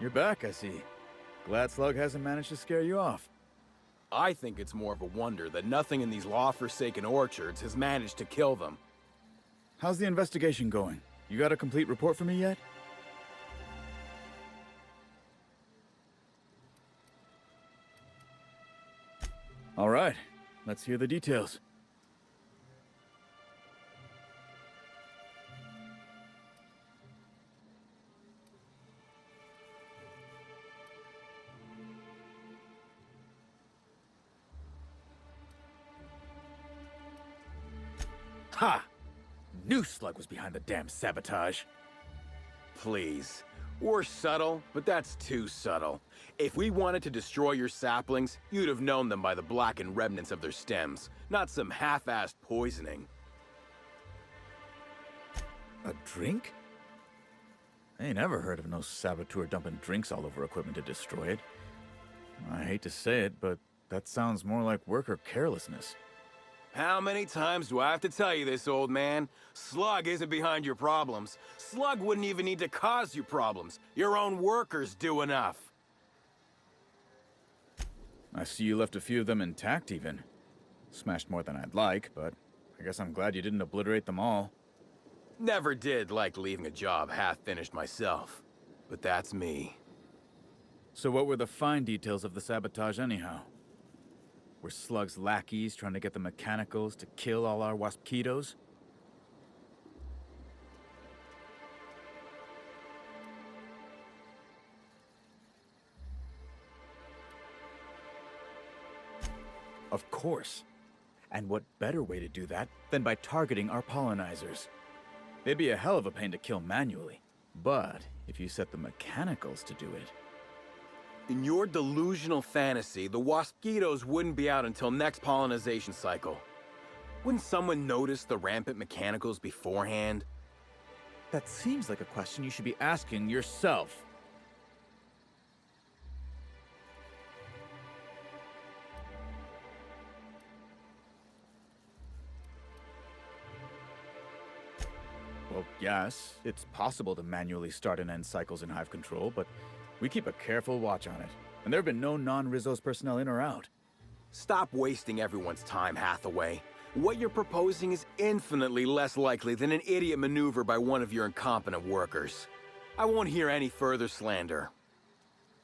You're back, I see. Glad Slug hasn't managed to scare you off. I think it's more of a wonder that nothing in these law-forsaken orchards has managed to kill them. How's the investigation going? You got a complete report for me yet? All right, let's hear the details. Ha! Knew Slug was behind the damn sabotage. Please. We're subtle, but that's too subtle. If we wanted to destroy your saplings, you'd have known them by the blackened remnants of their stems, not some half-assed poisoning. A drink? I ain't ever heard of no saboteur dumping drinks all over equipment to destroy it. I hate to say it, but that sounds more like worker carelessness. How many times do I have to tell you this, old man? Slug isn't behind your problems. Slug wouldn't even need to cause you problems. Your own workers do enough. I see you left a few of them intact even. Smashed more than I'd like, but I guess I'm glad you didn't obliterate them all. Never did like leaving a job half-finished myself. But that's me. So what were the fine details of the sabotage anyhow? Were Slug's lackeys trying to get the mechanicals to kill all our waspitos? Of course. And what better way to do that than by targeting our pollinizers? They'd be a hell of a pain to kill manually. But if you set the mechanicals to do it... In your delusional fantasy, the waspitos wouldn't be out until next pollinization cycle. Wouldn't someone notice the rampant mechanicals beforehand? That seems like a question you should be asking yourself. Well, yes, it's possible to manually start and end cycles in Hive Control, but we keep a careful watch on it, and there have been no non-Rizzo's personnel in or out. Stop wasting everyone's time, Hathaway. What you're proposing is infinitely less likely than an idiot maneuver by one of your incompetent workers. I won't hear any further slander.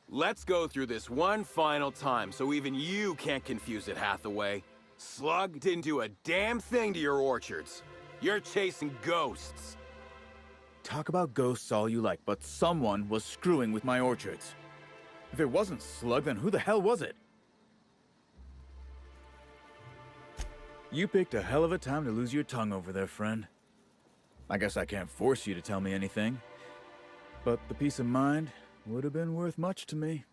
Let's go through this one final time so even you can't confuse it, Hathaway. Slug didn't do a damn thing to your orchards. You're chasing ghosts. Talk about ghosts all you like, but someone was screwing with my orchards. If it wasn't Slug, then who the hell was it? You picked a hell of a time to lose your tongue over there, friend. I guess I can't force you to tell me anything, but the peace of mind would have been worth much to me.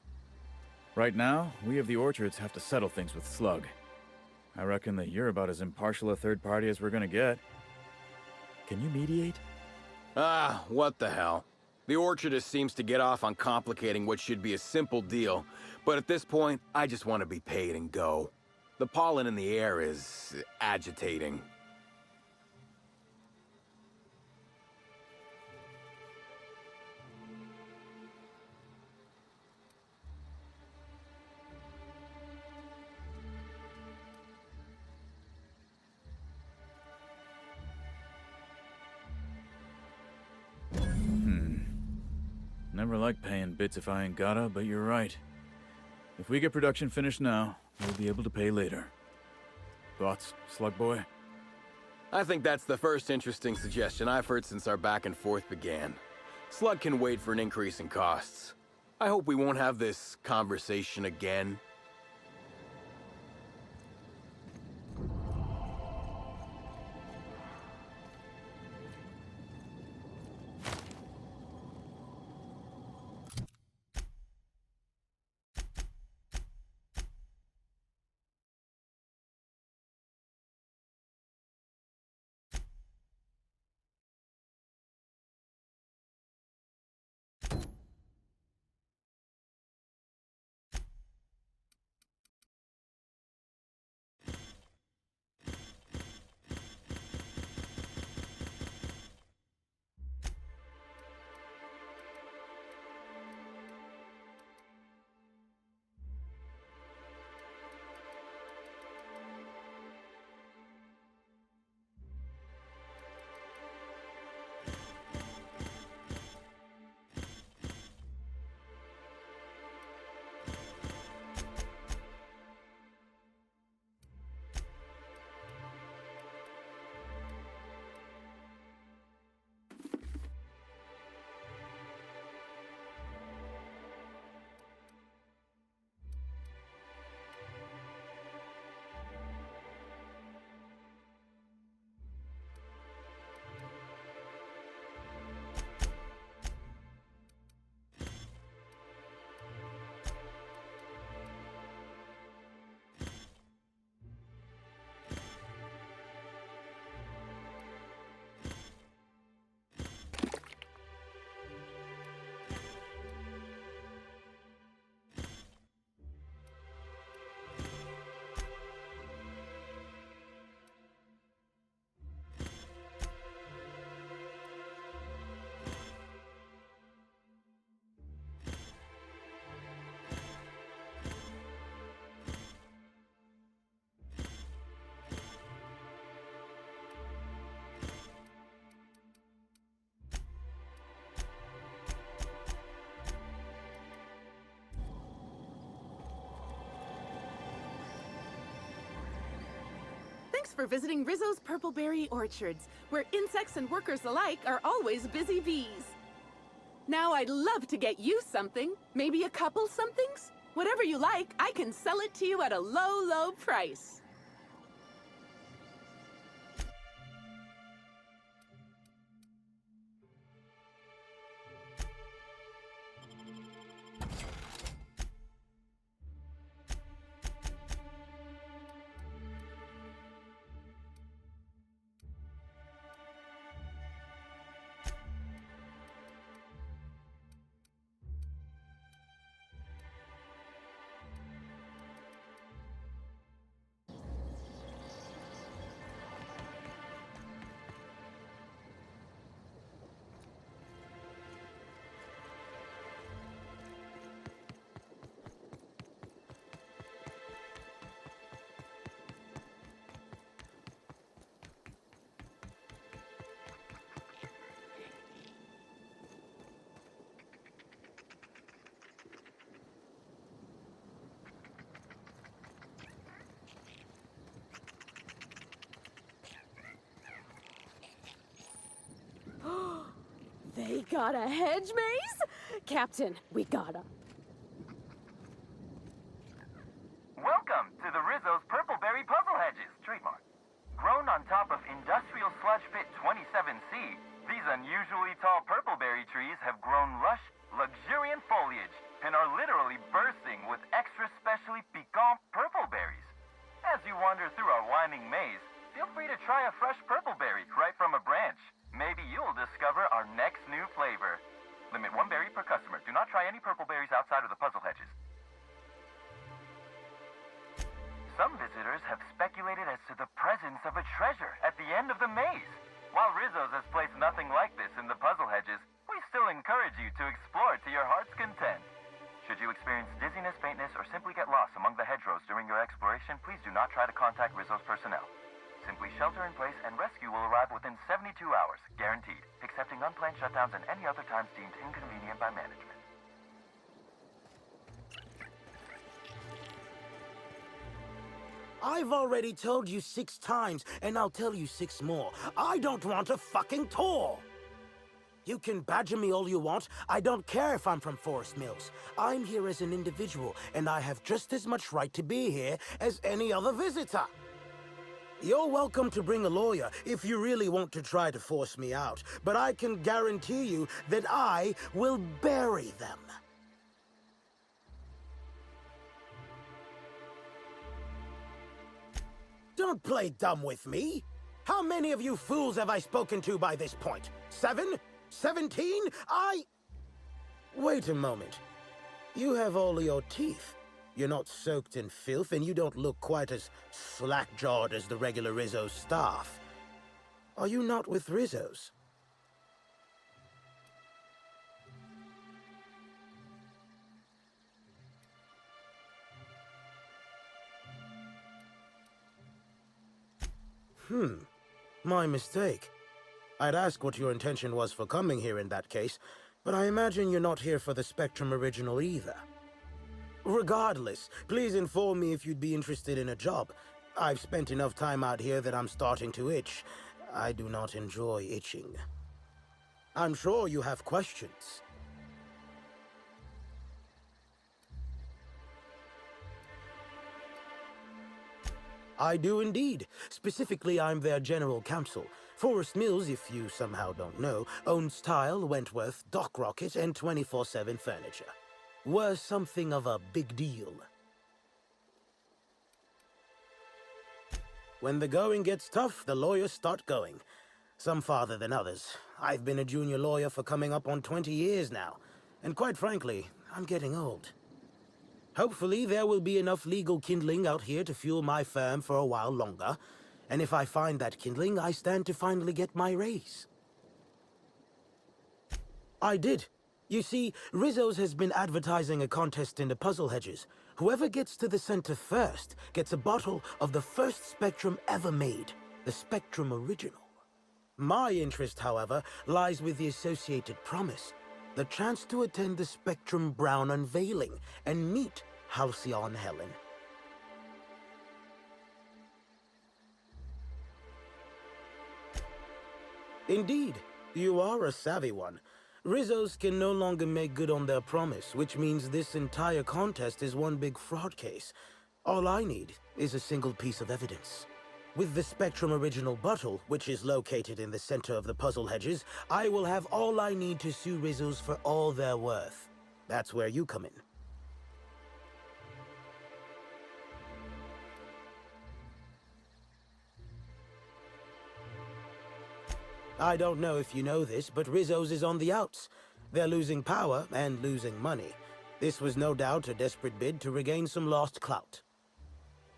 Right now, we of the orchards have to settle things with Slug. I reckon that you're about as impartial a third party as we're gonna get. Can you mediate? Ah, what the hell. The orchardist seems to get off on complicating what should be a simple deal, but at this point, I just want to be paid and go. The pollen in the air is agitating. Never like paying bits if I ain't gotta, but you're right. If we get production finished now, we'll be able to pay later. Thoughts, Slug Boy? I think that's the first interesting suggestion I've heard since our back and forth began. Slug can wait for an increase in costs. I hope we won't have this conversation again. Thanks for visiting Rizzo's Purpleberry Orchards, where insects and workers alike are always busy bees. Now I'd love to get you something, maybe a couple somethings. Whatever you like, I can sell it to you at a low, low price. They got a hedge maze? Captain, we gotta. Welcome to the Rizzo's Purpleberry Puzzle Hedges, trademark. Grown on top of Industrial Sludge Pit 27C, these unusually tall purpleberry trees have grown lush, luxuriant foliage and are literally bursting with extra specially piquant purpleberries. As you wander through our winding maze, feel free to try a fresh purpleberry right from a branch. Maybe you'll discover our next new flavor. Limit 1 berry per customer. Do not try any purpleberries outside of the puzzle hedges. Some visitors have speculated as to the presence of a treasure at the end of the maze. While Rizzo's has placed nothing like this in the puzzle hedges, we still encourage you to explore to your heart's content. Should you experience dizziness, faintness, or simply get lost among the hedgerows during your exploration, please do not try to contact Rizzo's personnel. Simply shelter in place and rescue will arrive within 72 hours, guaranteed, excepting unplanned shutdowns and any other times deemed inconvenient by management. I've already told you 6 times, and I'll tell you 6 more. I don't want a fucking tour! You can badger me all you want. I don't care if I'm from Forest Mills. I'm here as an individual, and I have just as much right to be here as any other visitor. You're welcome to bring a lawyer if you really want to try to force me out, but I can guarantee you that I will bury them. Don't play dumb with me. How many of you fools have I spoken to by this point? 7? 17? Wait a moment. You have all your teeth. You're not soaked in filth, and you don't look quite as slack-jawed as the regular Rizzo's staff. Are you not with Rizzo's? My mistake. I'd ask what your intention was for coming here in that case, but I imagine you're not here for the Spectrum Original either. Regardless, please inform me if you'd be interested in a job. I've spent enough time out here that I'm starting to itch. I do not enjoy itching. I'm sure you have questions. I do indeed. Specifically, I'm their general counsel. Forest Mills, if you somehow don't know, owns Tile, Wentworth, Dock Rocket, and 24/7 Furniture. We're something of a big deal. When the going gets tough, the lawyers start going. Some farther than others. I've been a junior lawyer for coming up on 20 years now, and quite frankly, I'm getting old. Hopefully, there will be enough legal kindling out here to fuel my firm for a while longer, and if I find that kindling, I stand to finally get my raise. I did. You see, Rizzo's has been advertising a contest in the puzzle hedges. Whoever gets to the center first gets a bottle of the first Spectrum ever made, the Spectrum Original. My interest, however, lies with the associated promise, the chance to attend the Spectrum Brown unveiling and meet Halcyon Helen. Indeed, you are a savvy one. Rizzo's can no longer make good on their promise, which means this entire contest is one big fraud case. All I need is a single piece of evidence. With the Spectrum original bottle, which is located in the center of the puzzle hedges, I will have all I need to sue Rizzo's for all they're worth. That's where you come in. I don't know if you know this, but Rizzo's is on the outs. They're losing power and losing money. This was no doubt a desperate bid to regain some lost clout.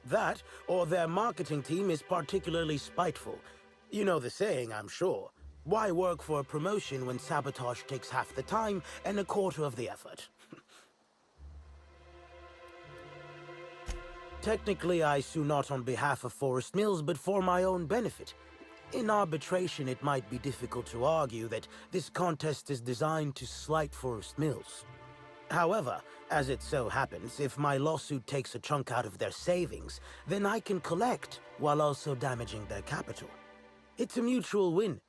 That, or their marketing team is particularly spiteful. You know the saying, I'm sure. Why work for a promotion when sabotage takes half the time and a quarter of the effort? Technically, I sue not on behalf of Forest Mills, but for my own benefit. In arbitration, it might be difficult to argue that this contest is designed to slight Forest Mills. However, as it so happens, if my lawsuit takes a chunk out of their savings, then I can collect while also damaging their capital. It's a mutual win.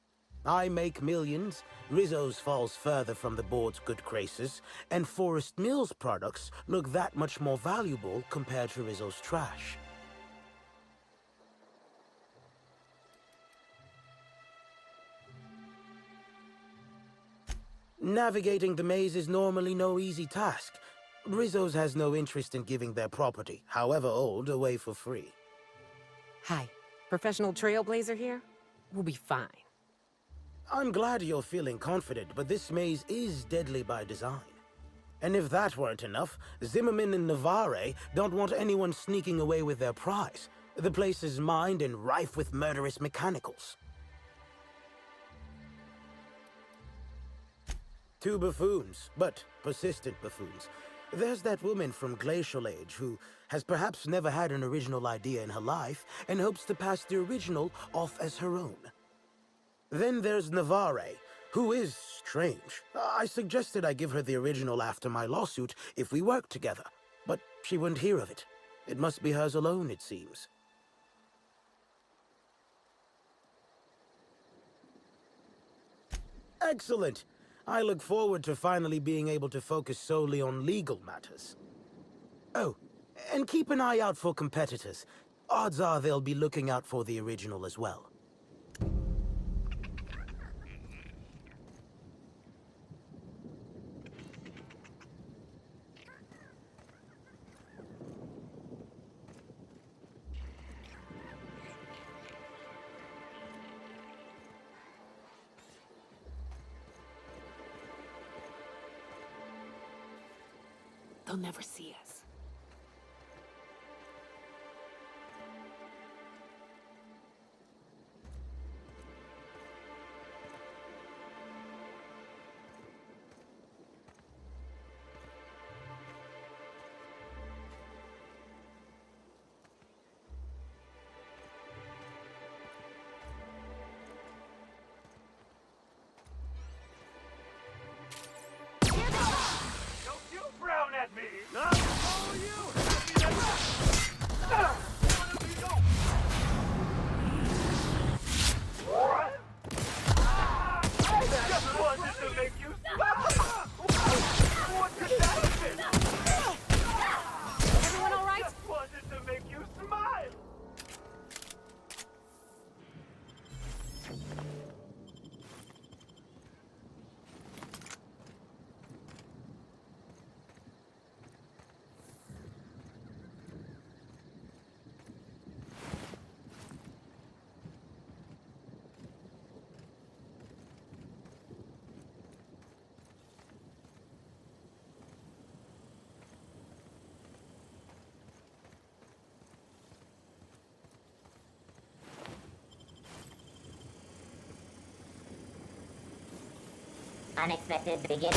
I make millions, Rizzo's falls further from the board's good graces, and Forest Mills products look that much more valuable compared to Rizzo's trash. Navigating the maze is normally no easy task. Rizzo's has no interest in giving their property, however old, away for free. Hi. Professional trailblazer here? We'll be fine. I'm glad you're feeling confident, but this maze is deadly by design. And if that weren't enough, Zimmerman and Navarre don't want anyone sneaking away with their prize. The place is mined and rife with murderous mechanicals. Two buffoons, but persistent buffoons. There's that woman from Glacial Age who has perhaps never had an original idea in her life and hopes to pass the original off as her own. Then there's Navarre, who is strange. I suggested I give her the original after my lawsuit if we worked together, but she wouldn't hear of it. It must be hers alone, it seems. Excellent! I look forward to finally being able to focus solely on legal matters. Oh, and keep an eye out for competitors. Odds are they'll be looking out for the original as well. They'll never see us. Don't you frown at me! I just wanted to make you smile! What could that have been? Everyone all right? I just wanted to make you smile! Unexpected beginning.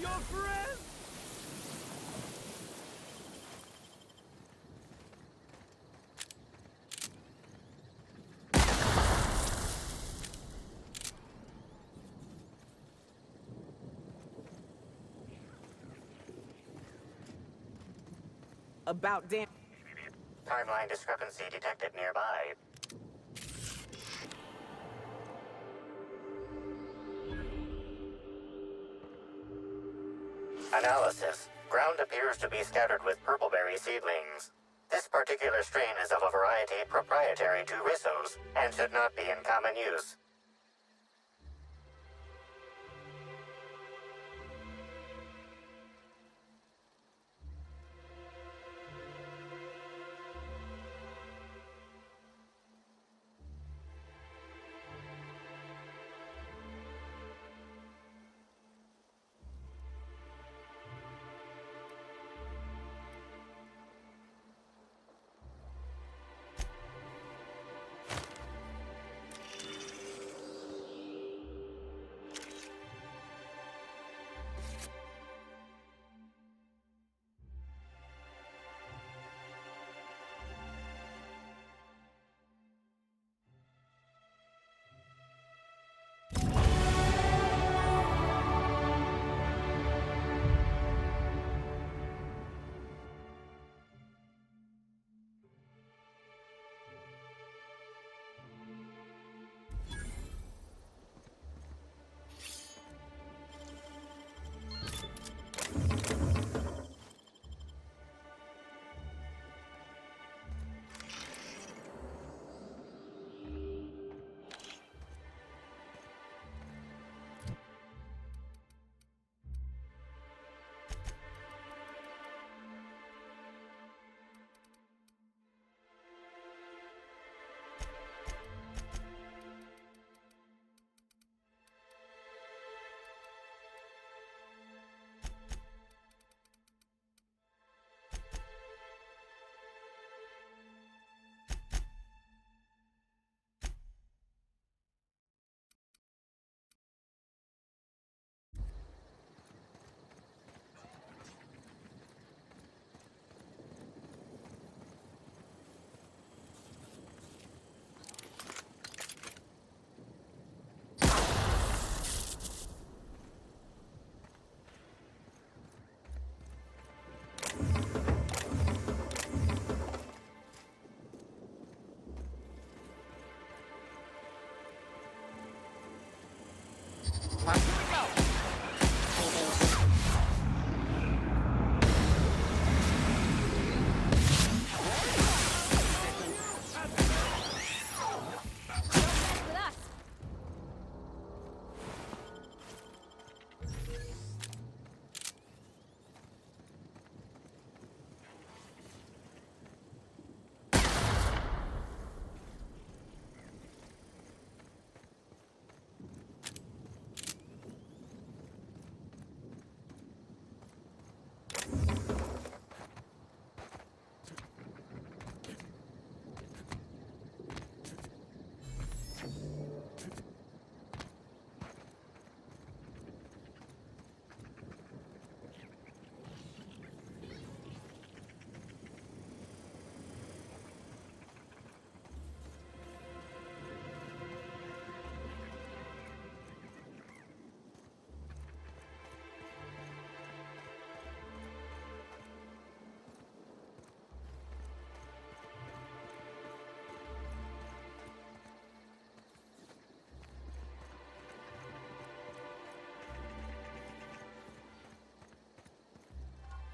your friend! About damn. Timeline discrepancy detected nearby. Analysis. Ground appears to be scattered with purpleberry seedlings. This particular strain is of a variety proprietary to Rissos and should not be in common use.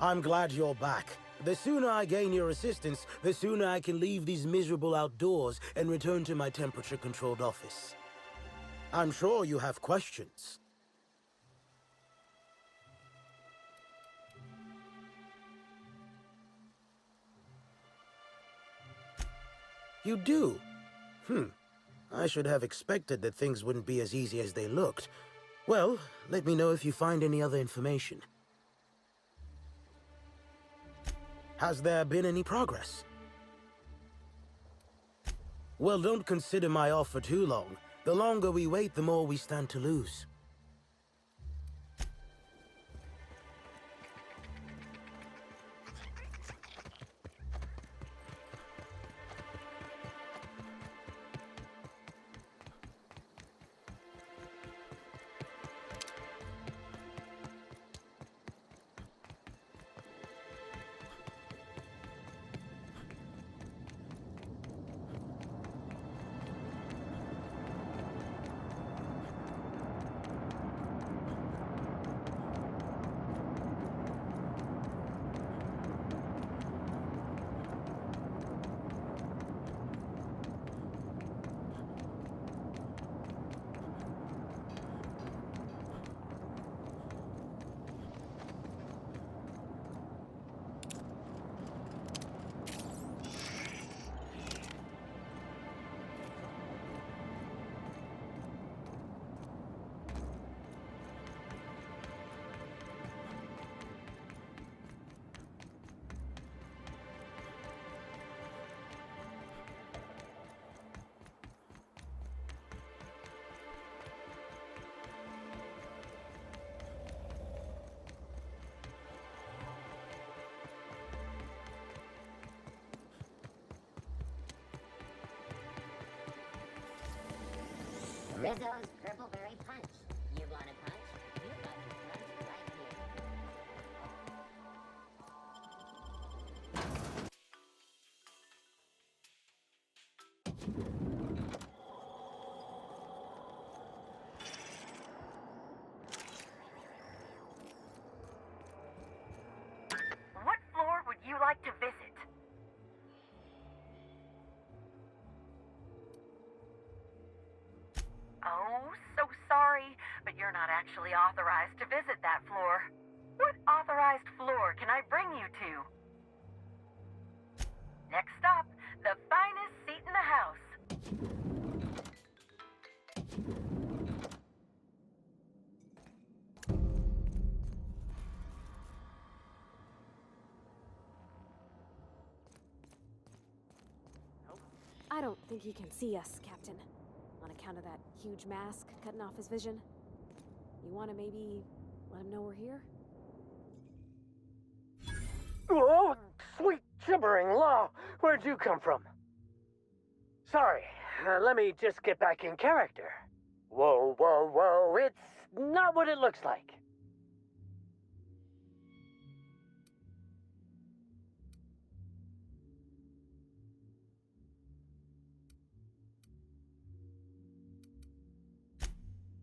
I'm glad you're back. The sooner I gain your assistance, the sooner I can leave these miserable outdoors and return to my temperature-controlled office. I'm sure you have questions. You do? I should have expected that things wouldn't be as easy as they looked. Well, let me know if you find any other information. Has there been any progress? Well, don't consider my offer too long. The longer we wait, the more we stand to lose. Rizzo's Purpleberry Punch. You want a punch? You got your punch right here. What floor would you like to visit? Oh, so sorry, but you're not actually authorized to visit that floor. What authorized floor can I bring you to? Next stop, the finest seat in the house. I don't think he can see us, Captain. On account of that huge mask cutting off his vision. You want to maybe let him know we're here? Oh, sweet gibbering law! Where'd you come from? Sorry, let me just get back in character. Whoa, whoa, whoa, it's not what it looks like.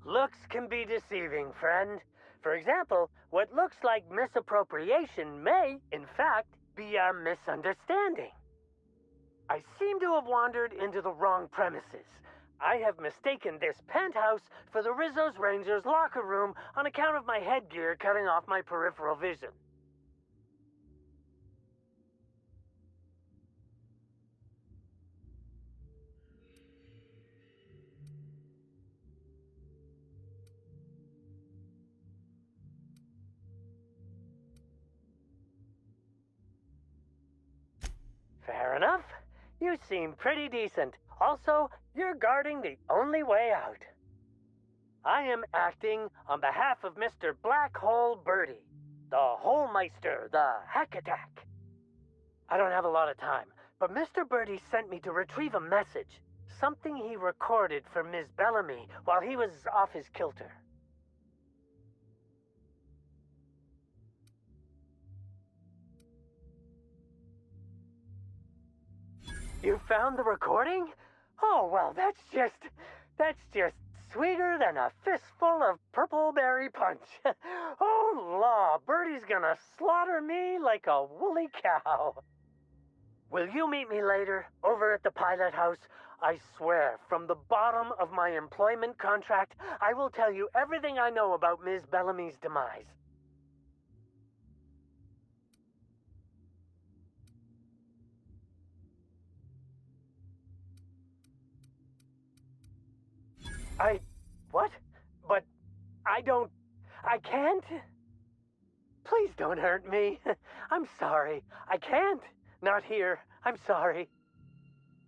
Looks can be deceiving, friend. For example, what looks like misappropriation may, in fact, be a misunderstanding. I seem to have wandered into the wrong premises. I have mistaken this penthouse for the Rizzo's Rangers locker room on account of my headgear cutting off my peripheral vision. Fair enough. You seem pretty decent. Also, you're guarding the only way out. I am acting on behalf of Mr. Black Hole Birdie, the Holmeister, the Hack Attack. I don't have a lot of time, but Mr. Birdie sent me to retrieve a message, something he recorded for Ms. Bellamy while he was off his kilter. You found the recording? Oh, well, that's just sweeter than a fistful of purpleberry punch. Oh, law, Birdie's gonna slaughter me like a woolly cow. Will you meet me later, over at the pilot house? I swear, from the bottom of my employment contract, I will tell you everything I know about Ms. Bellamy's demise. What? But I can't? Please don't hurt me. I'm sorry. I can't. Not here. I'm sorry.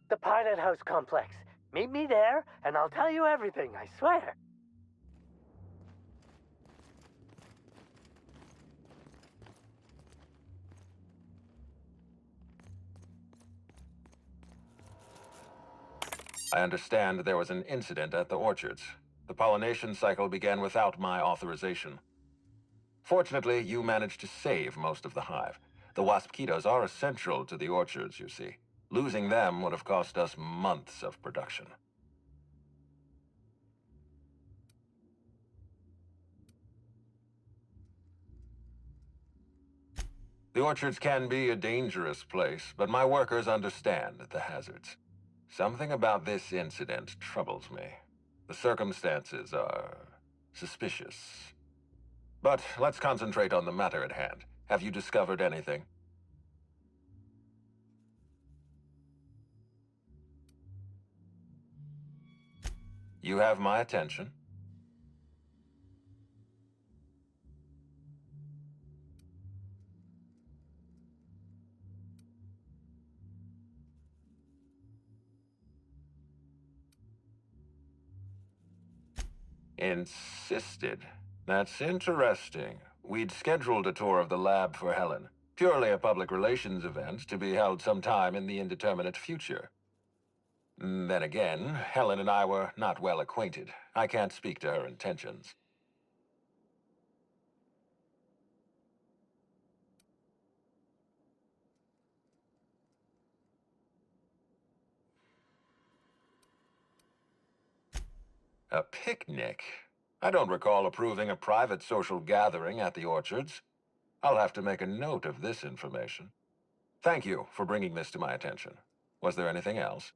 The Pilot House complex. Meet me there, and I'll tell you everything, I swear. I understand there was an incident at the orchards. The pollination cycle began without my authorization. Fortunately, you managed to save most of the hive. The wasp-ketos are essential to the orchards, you see. Losing them would have cost us months of production. The orchards can be a dangerous place, but my workers understand the hazards. Something about this incident troubles me. The circumstances are suspicious. But let's concentrate on the matter at hand. Have you discovered anything? You have my attention. Insisted. That's interesting. We'd scheduled a tour of the lab for Helen. Purely a public relations event to be held sometime in the indeterminate future. Then again, Helen and I were not well acquainted. I can't speak to her intentions. A picnic? I don't recall approving a private social gathering at the orchards. I'll have to make a note of this information. Thank you for bringing this to my attention. Was there anything else?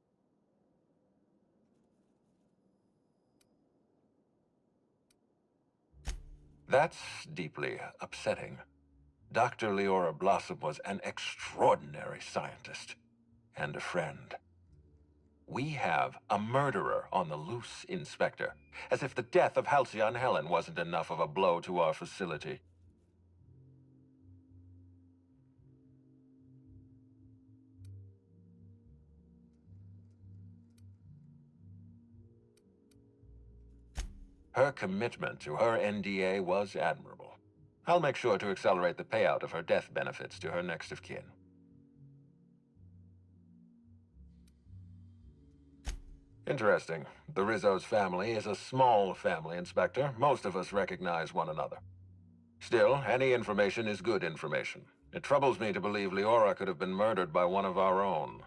That's deeply upsetting. Dr. Leora Blossom was an extraordinary scientist and a friend. We have a murderer on the loose, Inspector. As if the death of Halcyon Helen wasn't enough of a blow to our facility. Her commitment to her NDA was admirable. I'll make sure to accelerate the payout of her death benefits to her next of kin. Interesting. The Rizzo's family is a small family, Inspector. Most of us recognize one another. Still, any information is good information. It troubles me to believe Leora could have been murdered by one of our own.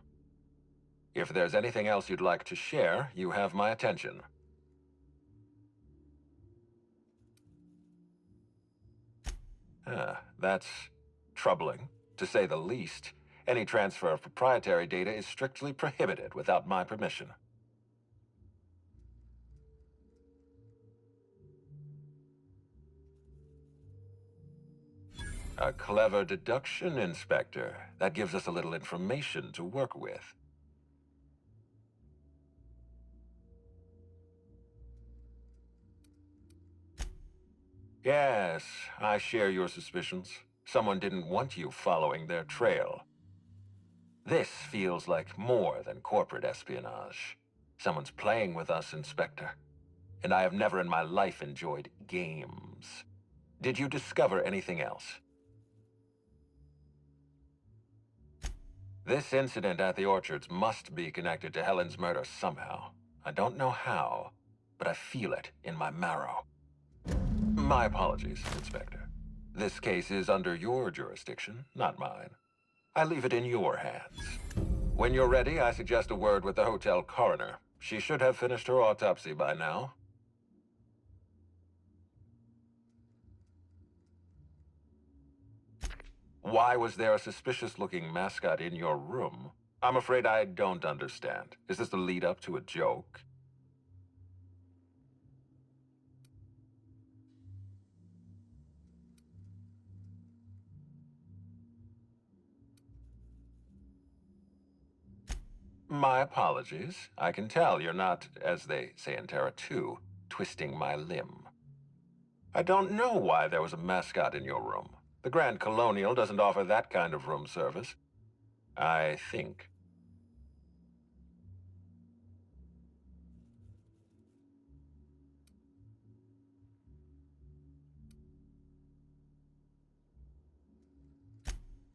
If there's anything else you'd like to share, you have my attention. That's troubling, to say the least. Any transfer of proprietary data is strictly prohibited without my permission. A clever deduction, Inspector. That gives us a little information to work with. Yes, I share your suspicions. Someone didn't want you following their trail. This feels like more than corporate espionage. Someone's playing with us, Inspector. And I have never in my life enjoyed games. Did you discover anything else? This incident at the orchards must be connected to Helen's murder somehow. I don't know how, but I feel it in my marrow. My apologies, Inspector. This case is under your jurisdiction, not mine. I leave it in your hands. When you're ready, I suggest a word with the hotel coroner. She should have finished her autopsy by now. Why was there a suspicious-looking mascot in your room? I'm afraid I don't understand. Is this the lead-up to a joke? My apologies. I can tell you're not, as they say in Terra 2, twisting my limb. I don't know why there was a mascot in your room. The Grand Colonial doesn't offer that kind of room service. I think.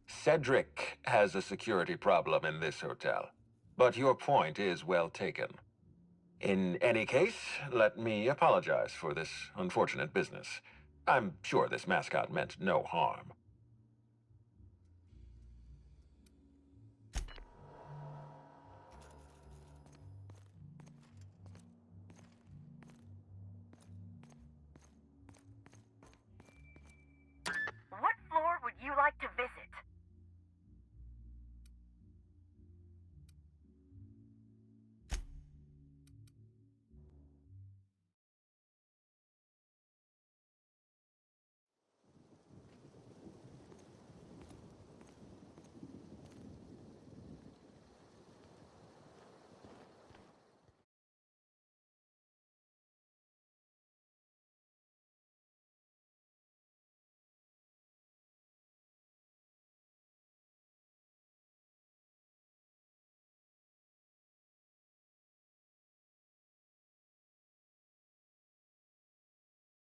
Cedric has a security problem in this hotel. But your point is well taken. In any case, let me apologize for this unfortunate business. I'm sure this mascot meant no harm.